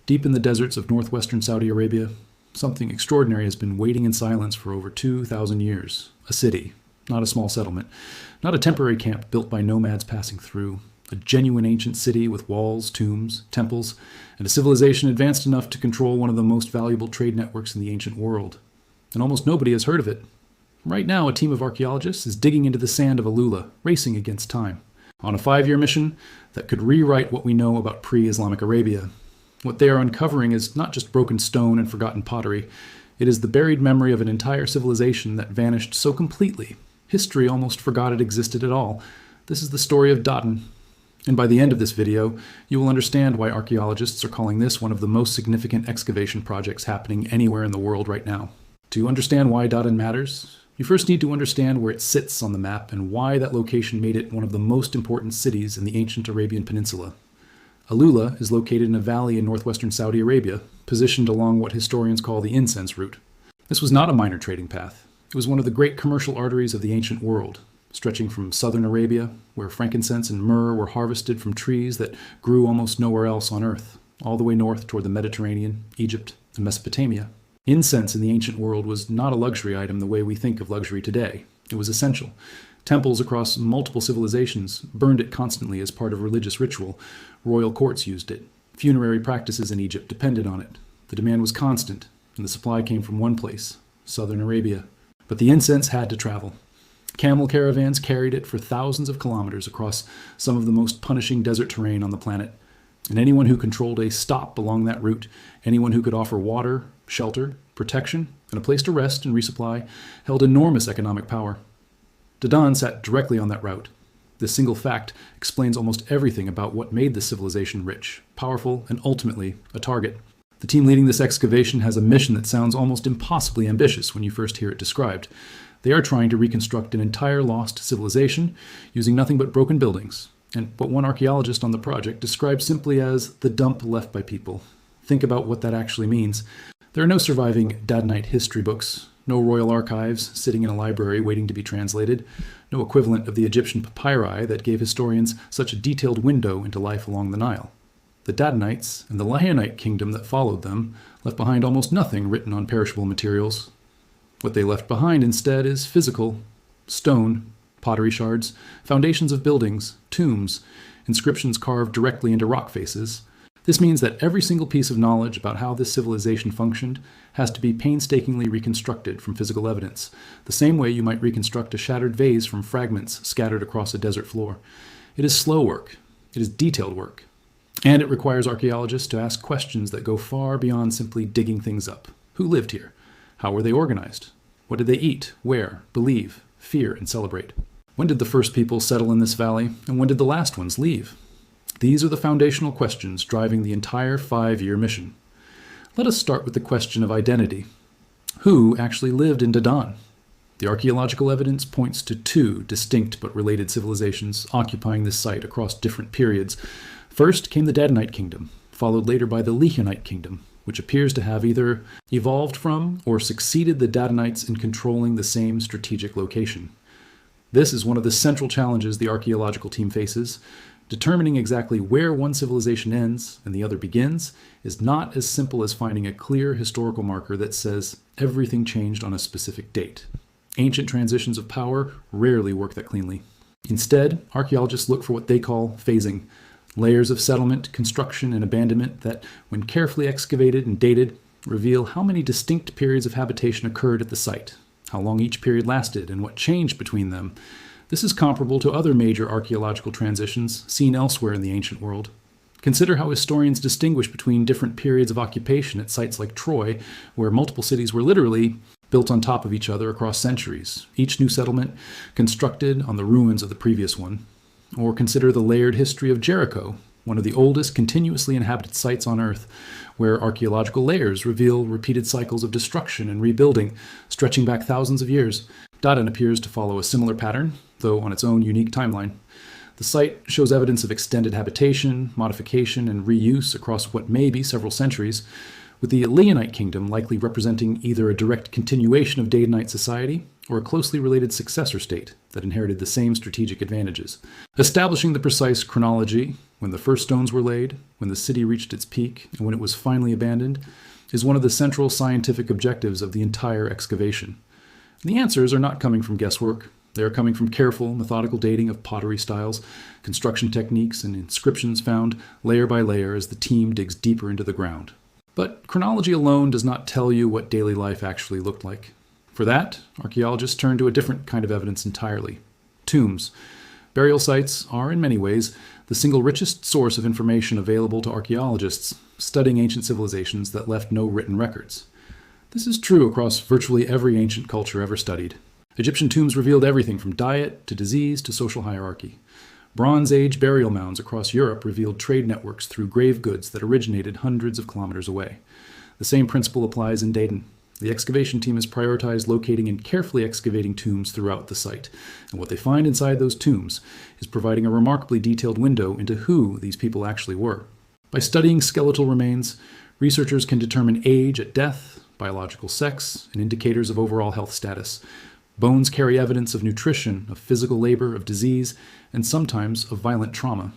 Deep in the deserts of northwestern Saudi Arabia, something extraordinary has been waiting in silence for over 2,000 years. A city, not a small settlement, not a temporary camp built by nomads passing through. A genuine ancient city with walls, tombs, temples, and a civilization advanced enough to control one of the most valuable trade networks in the ancient world. And almost nobody has heard of it. Right now, a team of archaeologists is digging into the sand of AlUla, racing against time, on a 5-year mission that could rewrite what we know about pre-Islamic Arabia. What they are uncovering is not just broken stone and forgotten pottery. It is the buried memory of an entire civilization that vanished so completely. History almost forgot it existed at all. This is the story of Dadan. And by the end of this video, you will understand why archaeologists are calling this one of the most significant excavation projects happening anywhere in the world right now. To understand why Dadan matters, you first need to understand where it sits on the map and why that location made it one of the most important cities in the ancient Arabian Peninsula. AlUla is located in a valley in northwestern Saudi Arabia, positioned along what historians call the Incense Route. This was not a minor trading path. It was one of the great commercial arteries of the ancient world, stretching from southern Arabia, where frankincense and myrrh were harvested from trees that grew almost nowhere else on earth, all the way north toward the Mediterranean, Egypt, and Mesopotamia. Incense in the ancient world was not a luxury item the way we think of luxury today. It was essential. Temples across multiple civilizations burned it constantly as part of religious ritual. Royal courts used it. Funerary practices in Egypt depended on it. The demand was constant, and the supply came from one place, southern Arabia. But the incense had to travel. Camel caravans carried it for thousands of kilometers across some of the most punishing desert terrain on the planet. And anyone who controlled a stop along that route, anyone who could offer water, shelter, protection, and a place to rest and resupply, held enormous economic power. Dadan sat directly on that route. This single fact explains almost everything about what made this civilization rich, powerful, and ultimately a target. The team leading this excavation has a mission that sounds almost impossibly ambitious when you first hear it described. They are trying to reconstruct an entire lost civilization using nothing but broken buildings, and what one archaeologist on the project described simply as the dump left by people. Think about what that actually means. There are no surviving Dadanite history books, no royal archives sitting in a library waiting to be translated, no equivalent of the Egyptian papyri that gave historians such a detailed window into life along the Nile. The Dadanites and the Lihyanite kingdom that followed them left behind almost nothing written on perishable materials. What they left behind instead is physical: stone, pottery shards, foundations of buildings, tombs, inscriptions carved directly into rock faces. This means that every single piece of knowledge about how this civilization functioned has to be painstakingly reconstructed from physical evidence, the same way you might reconstruct a shattered vase from fragments scattered across a desert floor. It is slow work. It is detailed work. And it requires archaeologists to ask questions that go far beyond simply digging things up. Who lived here? How were they organized? What did they eat, wear, believe, fear, and celebrate? When did the first people settle in this valley, and when did the last ones leave? These are the foundational questions driving the entire 5-year mission. Let us start with the question of identity. Who actually lived in Dadan? The archaeological evidence points to 2 distinct but related civilizations occupying this site across different periods. First came the Dadanite kingdom, followed later by the Lihyanite kingdom, which appears to have either evolved from or succeeded the Dadanites in controlling the same strategic location. This is one of the central challenges the archaeological team faces. Determining exactly where one civilization ends and the other begins is not as simple as finding a clear historical marker that says everything changed on a specific date. Ancient transitions of power rarely work that cleanly. Instead, archaeologists look for what they call phasing, layers of settlement, construction, and abandonment that, when carefully excavated and dated, reveal how many distinct periods of habitation occurred at the site, how long each period lasted, and what changed between them. This is comparable to other major archaeological transitions seen elsewhere in the ancient world. Consider how historians distinguish between different periods of occupation at sites like Troy, where multiple cities were literally built on top of each other across centuries, each new settlement constructed on the ruins of the previous one. Or consider the layered history of Jericho, one of the oldest continuously inhabited sites on Earth, where archaeological layers reveal repeated cycles of destruction and rebuilding, stretching back thousands of years. Dadan appears to follow a similar pattern, though on its own unique timeline. The site shows evidence of extended habitation, modification, and reuse across what may be several centuries. with the Lihyanite kingdom likely representing either a direct continuation of Dadanite society or a closely related successor state that inherited the same strategic advantages. Establishing the precise chronology, when the first stones were laid, when the city reached its peak, and when it was finally abandoned, is one of the central scientific objectives of the entire excavation. And the answers are not coming from guesswork. They are coming from careful, methodical dating of pottery styles, construction techniques, and inscriptions found layer by layer as the team digs deeper into the ground. But chronology alone does not tell you what daily life actually looked like. For that, archaeologists turn to a different kind of evidence entirely: tombs. Burial sites are, in many ways, the single richest source of information available to archaeologists studying ancient civilizations that left no written records. This is true across virtually every ancient culture ever studied. Egyptian tombs revealed everything from diet to disease to social hierarchy. Bronze Age burial mounds across Europe revealed trade networks through grave goods that originated hundreds of kilometers away. The same principle applies in Dadan. The excavation team has prioritized locating and carefully excavating tombs throughout the site, and what they find inside those tombs is providing a remarkably detailed window into who these people actually were. By studying skeletal remains, researchers can determine age at death, biological sex, and indicators of overall health status. Bones carry evidence of nutrition, of physical labor, of disease, and sometimes of violent trauma.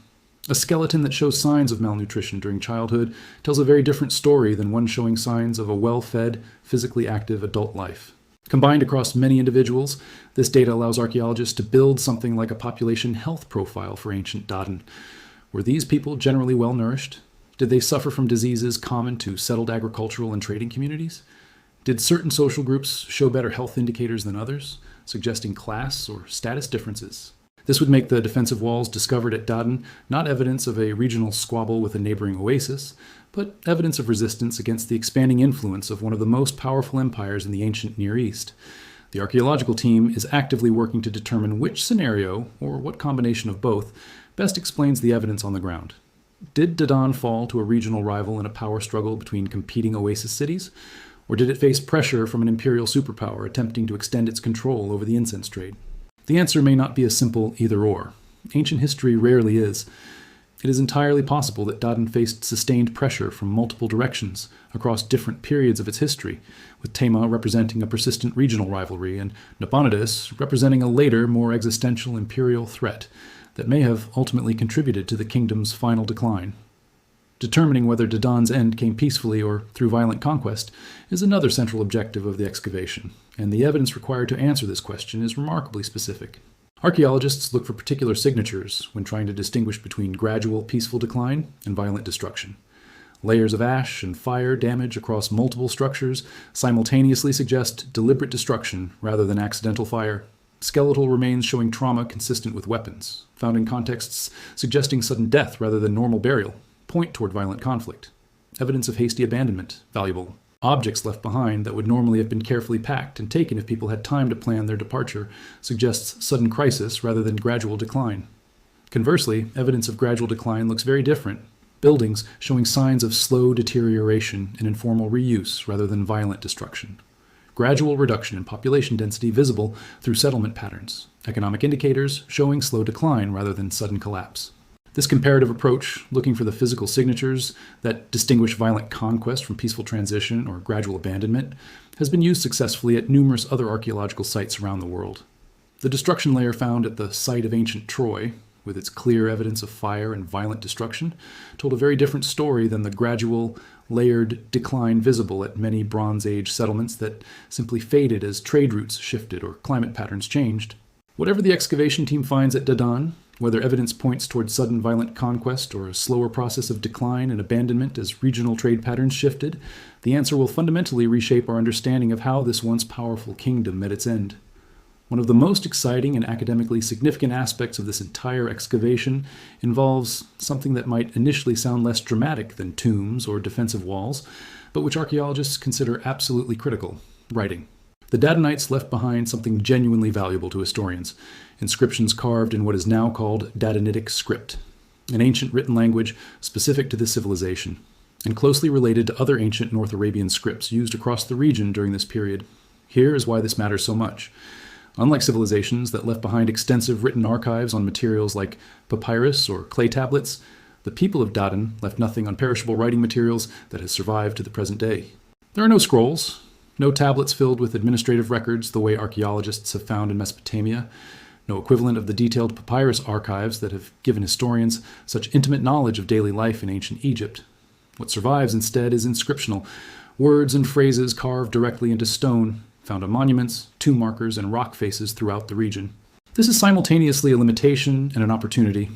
A skeleton that shows signs of malnutrition during childhood tells a very different story than one showing signs of a well-fed, physically active adult life. Combined across many individuals, this data allows archaeologists to build something like a population health profile for ancient Dadan. Were these people generally well-nourished? Did they suffer from diseases common to settled agricultural and trading communities? Did certain social groups show better health indicators than others, suggesting class or status differences? This would make the defensive walls discovered at Dadan not evidence of a regional squabble with a neighboring oasis, but evidence of resistance against the expanding influence of one of the most powerful empires in the ancient Near East. The archaeological team is actively working to determine which scenario, or what combination of both, best explains the evidence on the ground. Did Dadan fall to a regional rival in a power struggle between competing oasis cities? Or did it face pressure from an imperial superpower attempting to extend its control over the incense trade? The answer may not be a simple either-or. Ancient history rarely is. It is entirely possible that Dadan faced sustained pressure from multiple directions across different periods of its history, with Tema representing a persistent regional rivalry and Nabonidus representing a later, more existential imperial threat that may have ultimately contributed to the kingdom's final decline. Determining whether Dadan's end came peacefully or through violent conquest is another central objective of the excavation, and the evidence required to answer this question is remarkably specific. Archaeologists look for particular signatures when trying to distinguish between gradual peaceful decline and violent destruction. Layers of ash and fire damage across multiple structures simultaneously suggest deliberate destruction rather than accidental fire. Skeletal remains showing trauma consistent with weapons, found in contexts suggesting sudden death rather than normal burial, point toward violent conflict. Evidence of hasty abandonment, valuable. Objects left behind that would normally have been carefully packed and taken if people had time to plan their departure suggests sudden crisis rather than gradual decline. Conversely, evidence of gradual decline looks very different. Buildings showing signs of slow deterioration and informal reuse rather than violent destruction. Gradual reduction in population density visible through settlement patterns. Economic indicators showing slow decline rather than sudden collapse. This comparative approach, looking for the physical signatures that distinguish violent conquest from peaceful transition or gradual abandonment, has been used successfully at numerous other archaeological sites around the world. The destruction layer found at the site of ancient Troy, with its clear evidence of fire and violent destruction, told a very different story than the gradual, layered decline visible at many Bronze Age settlements that simply faded as trade routes shifted or climate patterns changed. Whatever the excavation team finds at Dadan, whether evidence points toward sudden violent conquest or a slower process of decline and abandonment as regional trade patterns shifted, the answer will fundamentally reshape our understanding of how this once powerful kingdom met its end. One of the most exciting and academically significant aspects of this entire excavation involves something that might initially sound less dramatic than tombs or defensive walls, but which archaeologists consider absolutely critical: writing. The Dadanites left behind something genuinely valuable to historians: inscriptions carved in what is now called Dadanitic script, an ancient written language specific to this civilization, and closely related to other ancient North Arabian scripts used across the region during this period. Here is why this matters so much. Unlike civilizations that left behind extensive written archives on materials like papyrus or clay tablets, The people of Dadan left nothing unperishable writing materials that has survived to the present day. There are no scrolls, no tablets filled with administrative records the way archaeologists have found in Mesopotamia, no equivalent of the detailed papyrus archives that have given historians such intimate knowledge of daily life in ancient Egypt. What survives instead is inscriptional, words and phrases carved directly into stone, found on monuments, tomb markers, and rock faces throughout the region. This is simultaneously a limitation and an opportunity.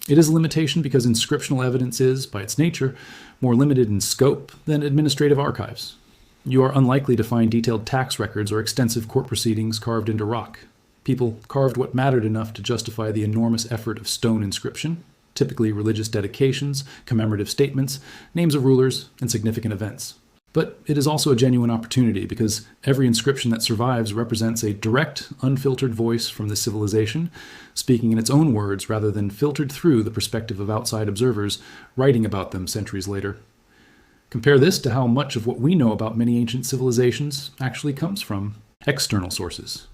It is a limitation because inscriptional evidence is, by its nature, more limited in scope than administrative archives. You are unlikely to find detailed tax records or extensive court proceedings carved into rock. People carved what mattered enough to justify the enormous effort of stone inscription, typically religious dedications, commemorative statements, names of rulers, and significant events. But it is also a genuine opportunity because every inscription that survives represents a direct, unfiltered voice from the civilization, speaking in its own words rather than filtered through the perspective of outside observers writing about them centuries later. Compare this to how much of what we know about many ancient civilizations actually comes from external sources.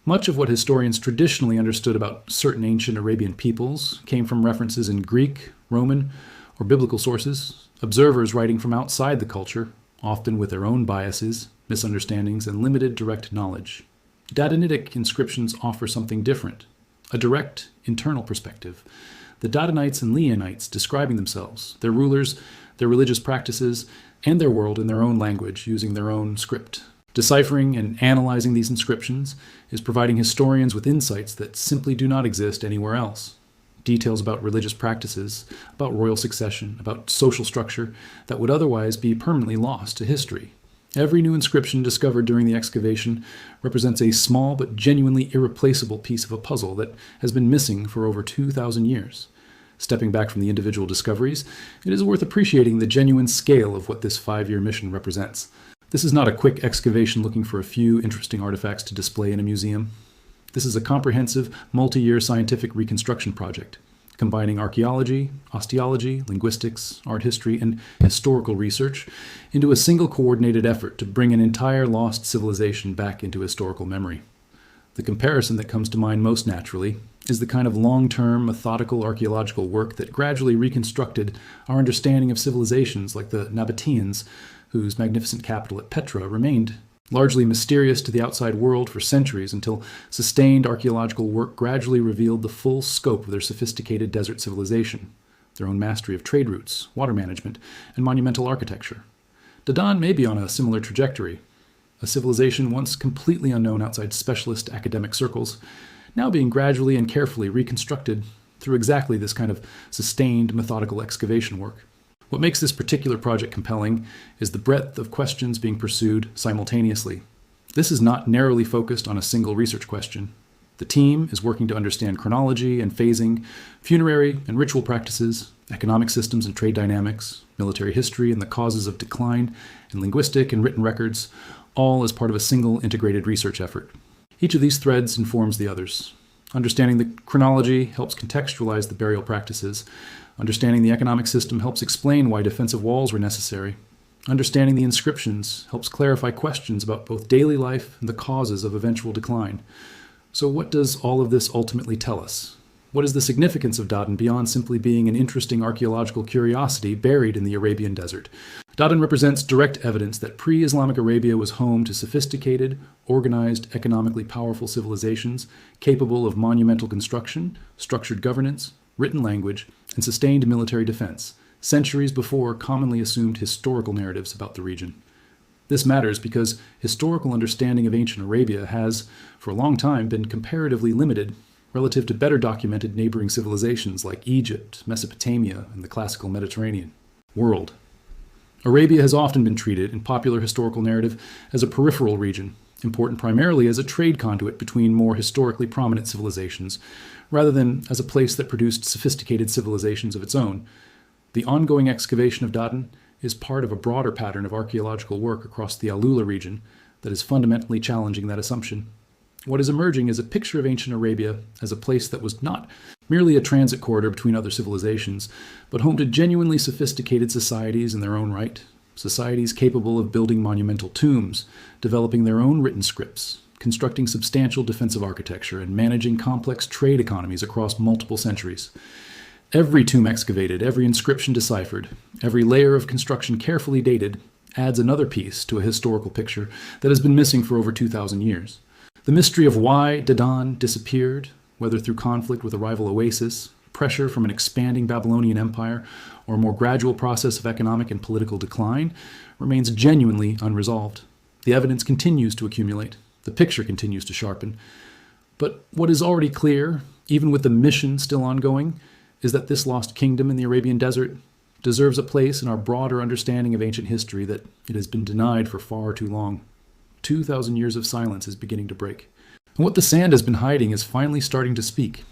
Much of what historians traditionally understood about certain ancient Arabian peoples came from references in Greek, Roman, or biblical sources, observers writing from outside the culture, often with their own biases, misunderstandings, and limited direct knowledge. Dadanitic inscriptions offer something different, a direct, internal perspective. The Dadanites and Lihyanite describing themselves, their rulers, their religious practices, and their world in their own language, using their own script. Deciphering and analyzing these inscriptions is providing historians with insights that simply do not exist anywhere else. Details about religious practices, about royal succession, about social structure that would otherwise be permanently lost to history. Every new inscription discovered during the excavation represents a small but genuinely irreplaceable piece of a puzzle that has been missing for over 2,000 years. Stepping back from the individual discoveries, it is worth appreciating the genuine scale of what this 5-year mission represents. This is not a quick excavation looking for a few interesting artifacts to display in a museum. This is a comprehensive, multi-year scientific reconstruction project, combining archaeology, osteology, linguistics, art history, and historical research into a single coordinated effort to bring an entire lost civilization back into historical memory. The comparison that comes to mind most naturally is the kind of long-term, methodical archaeological work that gradually reconstructed our understanding of civilizations like the Nabateans, whose magnificent capital at Petra remained largely mysterious to the outside world for centuries until sustained archaeological work gradually revealed the full scope of their sophisticated desert civilization, their own mastery of trade routes, water management, and monumental architecture. Dadan may be on a similar trajectory, a civilization once completely unknown outside specialist academic circles, now being gradually and carefully reconstructed through exactly this kind of sustained, methodical excavation work. What makes this particular project compelling is the breadth of questions being pursued simultaneously. This is not narrowly focused on a single research question. The team is working to understand chronology and phasing, funerary and ritual practices, economic systems and trade dynamics, military history and the causes of decline, and linguistic and written records, all as part of a single integrated research effort. Each of these threads informs the others. Understanding the chronology helps contextualize the burial practices. Understanding the economic system helps explain why defensive walls were necessary. Understanding the inscriptions helps clarify questions about both daily life and the causes of eventual decline. So what does all of this ultimately tell us? What is the significance of Dadan beyond simply being an interesting archaeological curiosity buried in the Arabian desert? Dadan represents direct evidence that pre-Islamic Arabia was home to sophisticated, organized, economically powerful civilizations capable of monumental construction, structured governance, written language, and sustained military defense, centuries before commonly assumed historical narratives about the region. This matters because historical understanding of ancient Arabia has, for a long time, been comparatively limited relative to better documented neighboring civilizations like Egypt, Mesopotamia, and the classical Mediterranean world. Arabia has often been treated in popular historical narrative as a peripheral region, important primarily as a trade conduit between more historically prominent civilizations, rather than as a place that produced sophisticated civilizations of its own. The ongoing excavation of Dadan is part of a broader pattern of archaeological work across the AlUla region that is fundamentally challenging that assumption. What is emerging is a picture of ancient Arabia as a place that was not merely a transit corridor between other civilizations, but home to genuinely sophisticated societies in their own right, societies capable of building monumental tombs, developing their own written scripts, constructing substantial defensive architecture, and managing complex trade economies across multiple centuries. Every tomb excavated, every inscription deciphered, every layer of construction carefully dated adds another piece to a historical picture that has been missing for over 2,000 years. The mystery of why Dadan disappeared, whether through conflict with a rival oasis, pressure from an expanding Babylonian empire, or a more gradual process of economic and political decline, remains genuinely unresolved. The evidence continues to accumulate. The picture continues to sharpen. But what is already clear, even with the mission still ongoing, is that this lost kingdom in the Arabian desert deserves a place in our broader understanding of ancient history that it has been denied for far too long. 2,000 years of silence is beginning to break. And what the sand has been hiding is finally starting to speak.